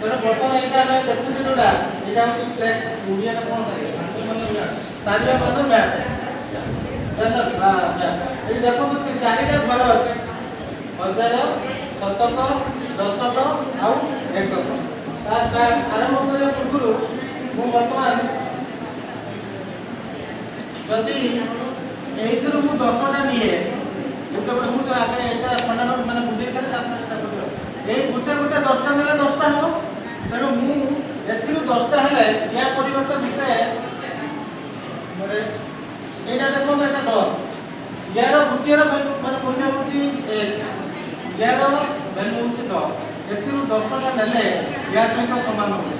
ତେଣୁ ବର୍ତ୍ତମାନ ଏଇଟା ଆମେ ଦେଖୁଛେ ଯୋଉଟା ଏଇଟା ହେଉଛି ପ୍ଲେକ୍ସ ଓଡ଼ିଆରେ କ'ଣ କରିବା ସ୍ଥାନୀୟମାନ ମ୍ୟାପ୍ ଏଠି ଦେଖନ୍ତୁ ଚାରିଟା ଘର ଅଛି ହଜାର ଶତକ ଦଶକ ଆଉ ଏକକ ତା ଆରମ୍ଭ କରିବା ପୂର୍ବରୁ ମୁଁ ବର୍ତ୍ତମାନ ଯଦି ଏଇଥିରୁ ମୁଁ 10ଟା ନିଏ ଗୋଟେ ଗୋଟେ ମୁଁ ଆଗେ ଏଇଟା ଫଣ୍ଡାମେଣ୍ଟ ମାନେ ବୁଝେଇ ସାରେ ତାପରେ ସେଟା କରିବା ଏଇ ଗୋଟେ 10ଟା ନେଲେ 10ଟା ହେବ ତେଣୁ ମୁଁ ଏଥିରୁ 10ଟା ହେଲେ ୟା ପରିବର୍ତ୍ତେ ଗୋଟେ এইটা দেখুন এটা 10 ইয়ার গোটিয়ের ভ্যালু মানে মূল্য হচ্ছে 1 ইয়ার ভ্যালু হচ্ছে 10 এতিরু 10টা নেলে ইয়া সহিত সমান হবে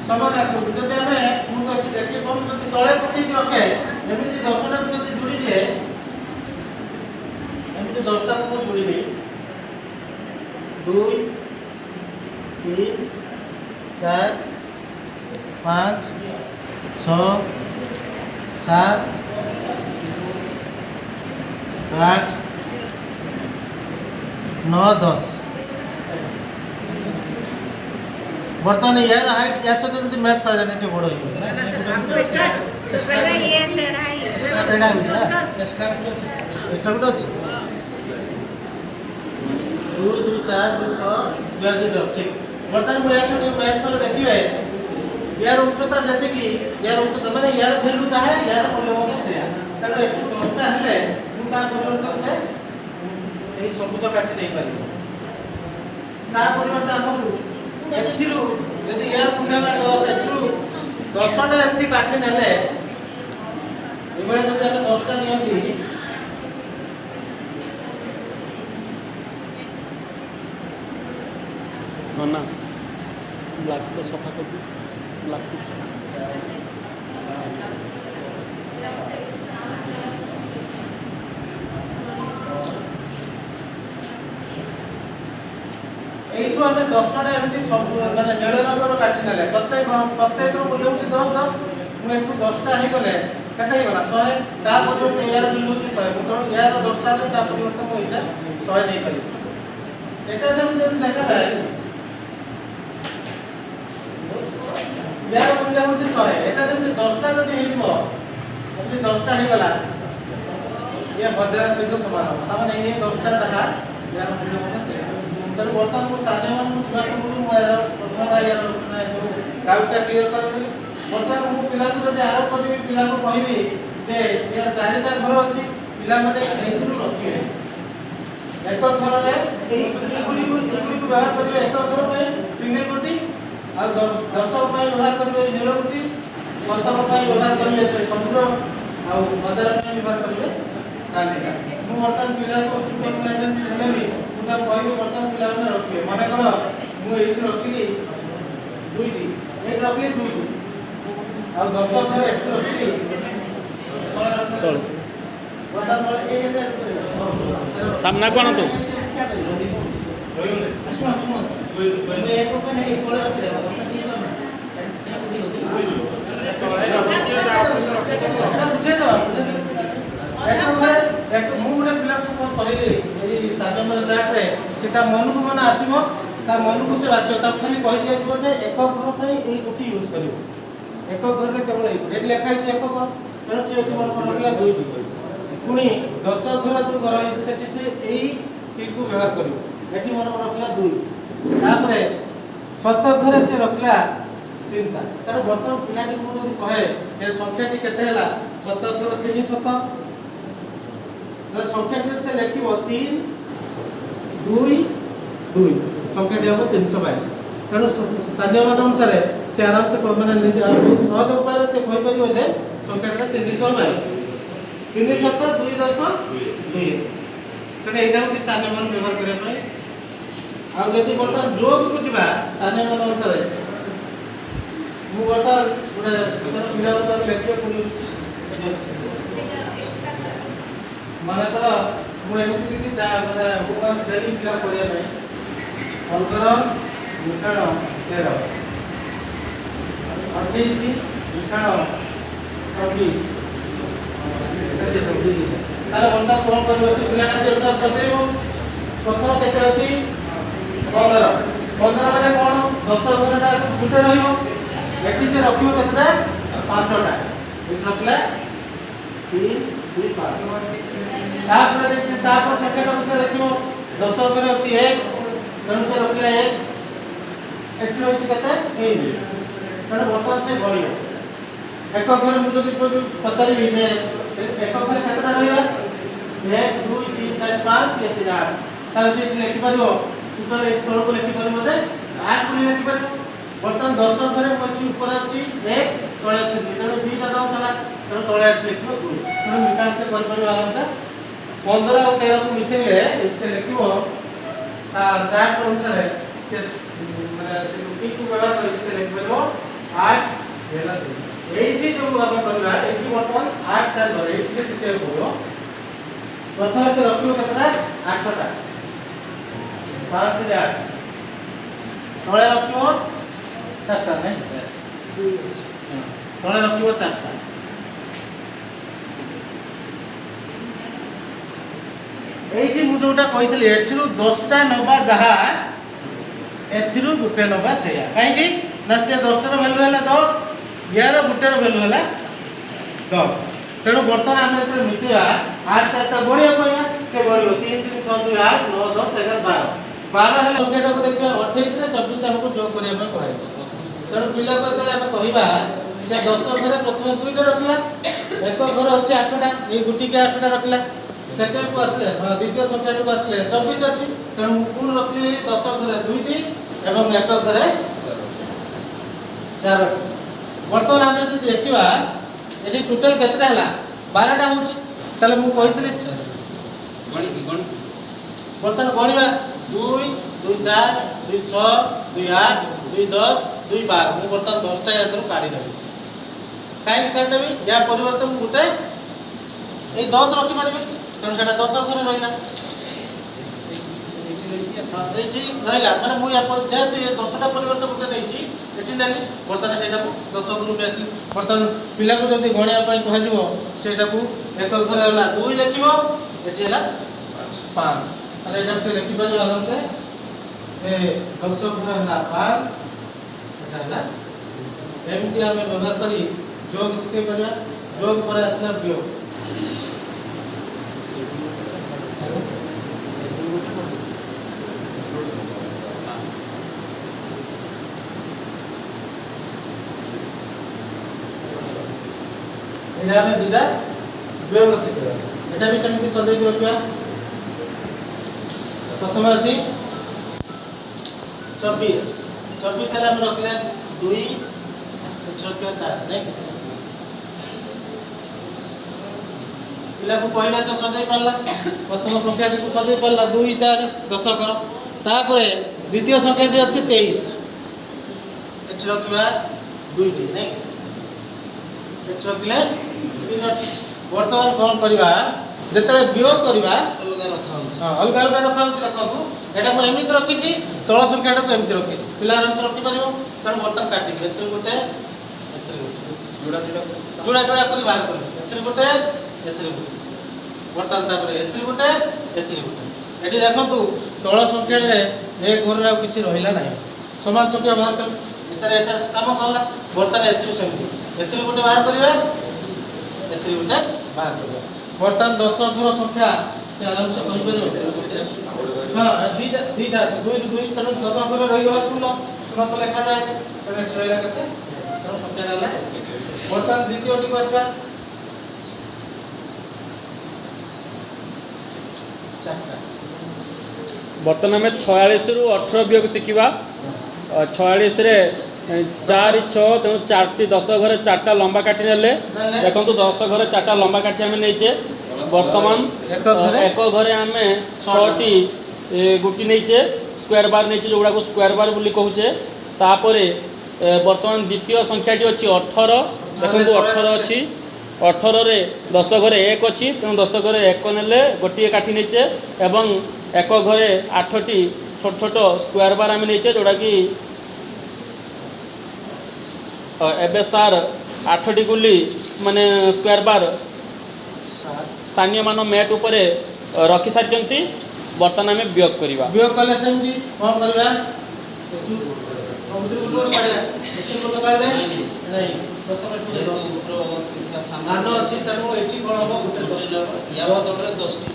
সমান আকৃতি যদি আমি মু করছি দেখি কোন যদি তলে পকেই রখে এমিতি 10টা যদি জুড়ি দিয়ে এমিতি 10টা কো জুড়ি দেই 2 3 4 5 6 7 8 9 10 बर्तमान यार हाइट या सहित जब मैच कर जाने बड़ हो एक्स्ट्रा गुड अच्छे 2 2 4 2 6 2 10 ठीक बर्तमान मुझे मैच कले देखिए यार उच्चता जैसे कि यार उच्चता माने यार वैल्यू चाहे यार मूल्य होगा से तेणु एठू 10टा हेले मु ता परिवर्तन ए सबुज काटी नहीं पारि ता परिवर्तन आसतु एथिरु यदि यार मूल्य होला 10 एथरु 10टा एमती काटी नेले एबळे जदि हम 10टा नियंती ना ब्लैक को सफा कर ब्लैक এইটু আমি 10টা এমতি সব মানে নীল রঙর কাটি নেলে প্রত্যেক মূল্য হচ্ছে 10 10 মু একটু 10টা হই গলে কেতে হই গলা 100 তা পরিবর্তে ইয়ার মূল্য হচ্ছে 100 মু ধরো ইয়ার 10টা হলে তা পরিবর্তে মু এটা 100 দেই পারি এটা সেমতি যদি দেখা যায় यार मूल्य होचे 100 এটা যদি 10টা যদি হইব যদি 10টা হই গলা ये 1000 সহিত সমান হবে তার মানে এই 10টা টাকা यार मूल्य होचे से তেণু বর্তমান মু স্থানীয় মান মু যা করু মু এর প্রথম ইয়ার মানে ডাউটটা ক্লিয়ার করে দেলি বর্তমান মু পিলাকু যদি আরো করবি পিলাকু কইবি যে ইয়ার চারিটা ঘর আছে পিলা মানে এইথিরু রখিবে এক ঘরে এইগুলি ব্যবহার করবে এক ঘর পাই সিঙ্গেল কোটি আর 10 পাই ব্যবহার করবে নীল কোটি 17 পাই ব্যবহার করবে সে সমুদ্র আর 1000 পাই ব্যবহার করবে তালিকা মু বর্তমান পিলাকু ছোট পিলা যেমন হেলেবি মু তা কইবি বর্তমান পিলা মানে রখিবে মনে কর মু এইটি রখিলি দুইটি এই রখিলি দুইটি আর 10 ধরে একটু রখিলি तल বর্তমান এই सामना कौन तो मन को मन आसो ता मन को से बाच खाली कही दिया जे एक घर पर गोटी यूज कर एक घर में केवल ये लिखाई एक घर तेणु से मन कर रखा दुईटी पुणी 10 घर जो घर से टिप को व्यवहार कर मन रखला 2 तापर 17 घर से रखला 3टा तेणु बर्तमान पिलाटी को जब कहे ये संख्याटी केते हला 17 घर 3 7 संख्याटी से लिखिबो 3 2 2 संख्याटी हम 322 तेणु स्थानीय मान अनुसार से आराम से माने सहज उपाय से कहि परिबो जे संख्याटा 322 3 7 2 10 2 तेणु एटा होती स्थानीय मान व्यवहार करबा पय आ यदि बर्तमान जोग को जिबा स्थानीय मान अनुसार मु बर्तमान गोटे सुंदर पिला बर्तमान लेखियो पुनी माने तर मु एमति किछि जा माने भगवान देली पिला करिया नै 15 मिश्रण 13 28 मिश्रण 26 ताले बंदा कोन करबो से पिलाटा से उत्तर सदैव प्रथम केते अछि 15 15 माने कोन 10 ଘରଟା ଗୁଟେ ରହିବ ଏଠି ସେ ରଖିବ କେତେଟା 5ଟା ଏଠି ରଖିଲା 3 2 5 ତାପରେ ଦେଖିଛି ତାପରେ ସଂଖ୍ୟାଟାକୁ ସେ ଦେଖିବ 10 ଘରେ ଅଛି 1 ତେଣୁ ସେ ରଖିଲା 1 ଏଠି ରହିଛି କେତେ 3 ତେଣୁ ବର୍ତ୍ତମାନ ସେ ଗଣିବ ଏକ ଘରେ ମୁଁ ଯଦି ପଚାରିବି ଯେ ଏକ ଘରେ କେତେଟା ରହିଲା 1 2 3 4 5 ये 3 8 ताले से लिखि परिबो टोटल एक तळको लिखि परिबो जे 8 पुनी लिखि परिबो बर्तमान 10 घरे मछि ऊपर अछि 1 तळे अछि 2 तेणु 2 टा 10 हला तेणु तळे अछि लिखिबो 2 तेणु मिसाल से कर परिबो आराम से 15 और 13 को मिसेले से लिखिबो चार्ट अनुसार से माने से रुपी को व्यवहार कर से लिखि परिबो 8 हेला 2 एठी जो आपण करबा एठी बर्तमान 8 4 घरे एठी सिटे होयो प्रथम से रखियो केतरा 8टा 7 3 8 तळे रखियो 7टा नै तळे रखियो 4टा एठी मु जोटा कहितली एठिरु 10टा नबा जहा एथिरु गुटे नबा सेया काहे कि ना से 10टा रो वैल्यू हैला 10 यार गुटे रो वैल्यू हैला 10 तेणु बर्तमान आम जो मिसेवा 8 7 गणिया कहवा से गणियो 3 3 6 2 8 9 10 11 12 12 है संख्याटा को देखिबा 28 रे 24 हमको जोग करिया पर कहै छै तेणु पिला को तळे हम कहबा से 10 घरे प्रथम 2टा रखला एक घर अछि 8टा ए गुटी के 8टा रखला सेकेंड को आसले द्वितीय संख्या को आसले 24 अछि तेणु कोन रखली 10 घरे 2टी एवं एक घरे 4टा बर्तमान हम जे देखिबा एटी टोटल केतरा हला 12टा होची तले मु कहितली गणी बर्तमान गणिबा 2 2 4 2 6 2 8 2 10 2 12 मु बर्तमान 10टा यातरो काढी देबी काई काढी देबी या परिवर्तन मु गुटे ए 10 रखि मारबे तन सेटा 10 घरे रहिला एठी रहिला माने मु या पर जेतु ए 10टा परिवर्तन गुटे देछि एठी नाली बर्तमान सेटा 10 गुरु में आसी बर्तमान पिला को जदी गणिया पई कह जिवो सेटा को एक घरे होला 2 लिखिबो एठी होला 5 अरे एटा से लिखि परियो आराम से ए 10 घरे होला 5 एटा होला एमती हमें व्यवहार करी जोग सिखे परिया जोग पर असला वियोग एटा में दुटा वियोग सिखे एटा भी समिति सदैव रखिया प्रथम अछि 24 24 हला हम रखले 2 रखिया 4 नै पिला को पहला से सदैव पाला प्रथम संख्याटी को सदैव पाला 2 4 10 कर तापरे द्वितीय संख्याटी अछि 23 एठी रखिया 2टी नै एठी रखले 3टी वर्तमान कोन करिवा जेतले वियोग करिवा अलग रखा होछ हां अलग अलग रखा होछ देखो एटा को एमित रखी छी तळ संख्याटा को एमित रखी छी पिला आराम से रखि परिबो तन बर्तन काटी एथि गोटे जोड़ा जोड़ा करी बाहर कर एथि गोटे बर्तन तापर एथि गोटे एठी देखो तू तळ संख्या रे एक घर रा किछि रहिला नाही समान संख्या बाहर कर एथरे एटा काम सरला बर्तन एथि समिति एथि गोटे बाहर करिवे एथि गोटे बाहर करिवे बर्तन 10 घर संख्या से आराम से कहि परियो हां दीटा 2 2 तनु 10 घर रहि गला 0 तो लिखा जाए तने एथि रहिला केते तनु संख्या रहला बर्तन द्वितीय टी को आसबा 4 बर्तमान में 46 रु 18 वियोग शिखा 46 रे 4 6 तेणु 4टी 10 घरे 4टा लंबा काटी नेले देखो 10 घरे 4टा लंबा काटी आम नहींचे बर्तमान एक घरे आम 6टी गुटी नहींचे स्क्वायर बार नहीं जोड़ा को स्क्वायर बार बोली कहूचे तापरे बर्तमान द्वितीय संख्याटी अच्छी 18 देखो 18 अच्छी 18 रे 10 घरे 1 अच्छी तेणु 10 घरे 1 नेले गोटे काठी नहींचे एवं एक घरे 8टी छोट छोट स्क्वायर बार आम नहींचे जोड़ा कि एबे सार 8टी गुली माने स्क्वायर बार स्थानीय मान मैट उपरे रखी सारी बर्तमान आम वियोग करवा वियोग कले सेमती कोन करबा ଏଠୁ ସବୁଥିରୁ ଗୋଟେ ଗୋଟେ କାଢିବା। ଏଠୁ ଗୋଟେ କାଢିଲେ ନାଇଁ ପ୍ରଥମେ ଏଠୁ ସାନ ଅଛି ତେଣୁ ଏଠି କ'ଣ ହବ ଗୋଟେ ୟା ବଦଳରେ 10ଟି।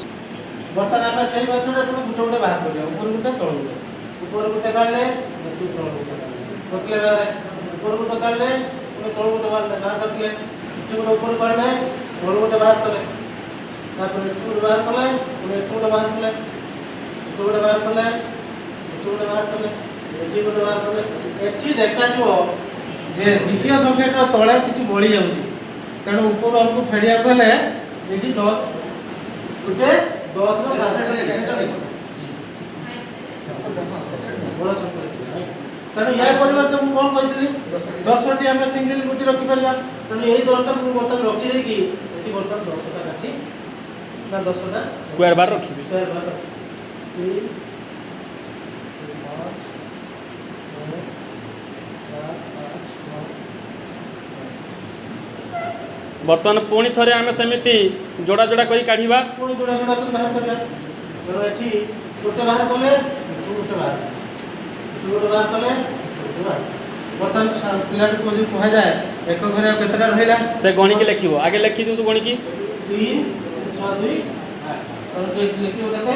ବର୍ତ୍ତମାନ ଆମେ ସେଇ ମାସଟା ପୁଣି ଗୋଟେ ଗୋଟେ ବାହାର କରିବା। ଉପର ଗୋଟେ ତଳ ଗୋଟେ। ଉପର ଗୋଟେ କାଢିଲେ ଏଠୁ ତଳ ଗୋଟେ ରଖିଲେ ବାହାରେ। ଉପର ଗୋଟେ କାଢିଲେ ପୁଣି ତଳ ଗୋଟେ ବାହାର ରଖିଲେ। ଏଠୁ ଗୋଟେ ଉପର କାଢିଲେ ତଳ ଗୋଟେ ବାହାର କଲେ। ତାପରେ ଏଠୁ ଗୋଟେ ବାହାର କଲେ ପୁଣି ଏଠୁ ଗୋଟେ ବାହାର କଲେ। ଏଠୁ ଗୋଟେ ବାହାର କଲେ ଏଠୁ ଗୋଟେ ବାହାର କଲେ ଏଠି ଗୋଟେ ବାହାର କଲେ। ଏଠି ଦେଖାଯିବ ଯେ ଦ୍ୱିତୀୟ ସକେଟର ତଳେ କିଛି ବଳି ଯାଉଛି। ତେଣୁ ଉପରୁ ଆମକୁ ଫେରିବାକୁ ହେଲେ ଏଠି 10 ଗୋଟେ 10ର 67 ବଡ଼ ସକେଟ। ତେଣୁ ଏହା ପରିବର୍ତ୍ତେ ମୁଁ କ'ଣ କହିଥିଲି 10ଟି ଆମେ ସିଙ୍ଗଲ ଗୋଟି ରଖିପାରିବା। ତେଣୁ ଏଇ 10ଟା ମୁଁ ବର୍ତ୍ତମାନ ରଖିଦେଇକି ଏଠି ବର୍ତ୍ତମାନ 10ଟା କାଠି ନା 10ଟା ସ୍କୋୟାର ବାର ରଖିବି। ସ୍କୋୟାର ବାର 3 5 ବର୍ତ୍ତମାନ ପୁଣି ଥରେ ଆମେ ସେମିତି ଯୋଡ଼ା ଯୋଡ଼ା କରି କାଢ଼ିବା। ପୁଣି ଯୋଡ଼ା ଯୋଡ଼ା କରି ବାହାର କରିବା। ତେଣୁ ଏଠି ଗୋଟେ ବାହାର କଲେ ଏଠୁ ଗୋଟେ ବାହାର ଏଠୁ ଗୋଟେ ବାହାର କଲେ ଗୋଟେ ବାହାର। ବର୍ତ୍ତମାନ ପିଲାଟିକୁ ଯଦି କୁହାଯାଏ ଏକ ଘରେ ଆଉ କେତେଟା ରହିଲା ସେ ଗଣିକି ଲେଖିବ। ଆଗେ ଲେଖି ଦିଅନ୍ତୁ ଗଣିକି। 3 6 2 8। ତେଣୁ ସେ ଏଠି ଲେଖିବ କେତେ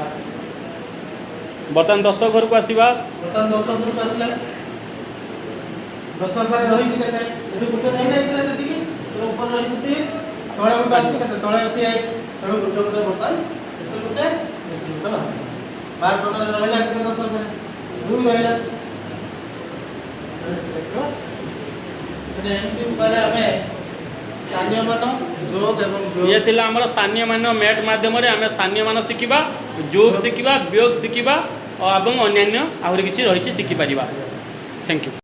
8। ବର୍ତ୍ତମାନ 10 ଘରକୁ ଆସିବା। ବର୍ତ୍ତମାନ 10 ଘରକୁ ଆସିଲା। 10 ଘରେ ରହିଛି କେତେ ଏଠି ଗୋଟେ ନେଇଯାଇଥିଲା ସେଠିକି। ତେଣୁ ଉପରେ ରହିଛି 3 ତଳେ ଗୋଟେ ଅଛି କେତେ ତଳେ ଅଛି 8। ତେଣୁ ଗୋଟେ ଗୋଟେ ବର୍ତ୍ତମାନ ଏଠି ଗୋଟେ ବାହାର ପ୍ରକାର ରହିଲା କେତେ 10 ଘରେ 2 ରହିଲା। ଏମିତି ଉପାୟରେ ଆମେ ସ୍ଥାନୀୟ ମାନ ଯୋଗ ଏବଂ ଇଏ ଥିଲା ଆମର ସ୍ଥାନୀୟ ମାନ ମ୍ୟାଟ୍ ମାଧ୍ୟମରେ ଆମେ ସ୍ଥାନୀୟ ମାନ ଶିଖିବା, ଯୋଗ ଶିଖିବା, ବିୟୋଗ ଶିଖିବା ଏବଂ ଅନ୍ୟାନ୍ୟ ଆହୁରି କିଛି ରହିଛି ଶିଖିପାରିବା। Thank you.